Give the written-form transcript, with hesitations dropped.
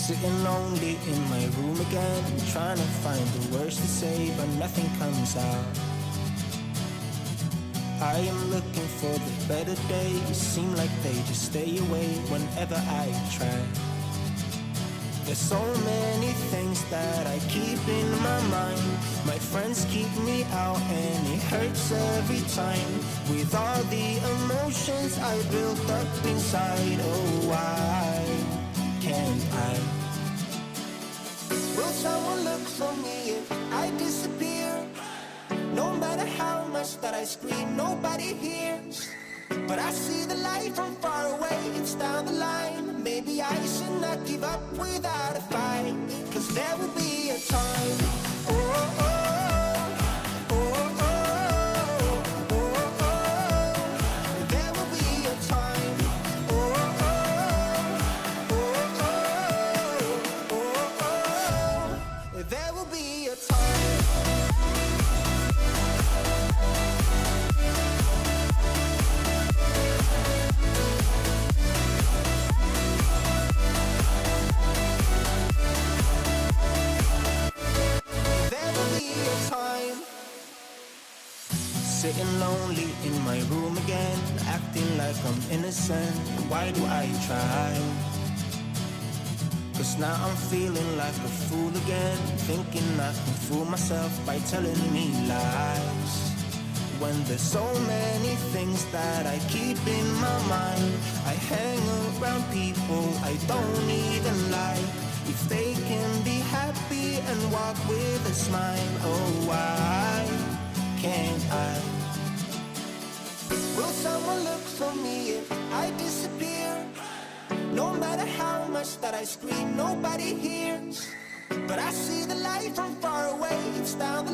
Sitting lonely in my room again, trying to find the words to say, but nothing comes out. I am looking for the better days, seem like they just stay away whenever I try. There's so many things that I keep in my mind. My friends keep me out and it hurts every time. With all the emotions I built up inside, oh why can't I? Will someone look for me if I disappear? No matter how much that I scream, nobody hears. But I see the light from far away, it's down the line. Maybe I should not give up without a fight, 'cause there will be a time. Oh, oh, oh, oh, oh, oh, oh. There will be a time. Oh, oh, oh, oh, oh, oh, oh. There will be a time. Sitting lonely in my room again, acting like I'm innocent. Why do I try? 'Cause now I'm feeling like a fool again, thinking I can fool myself by telling me lies. When there's so many things that I keep in my mind, I hang around people I don't even like. If they can be happy and walk with a smile, oh why can't I? Will someone look for me if I disappear? No matter how much that I scream, nobody hears. But I see the light from far away, it's down the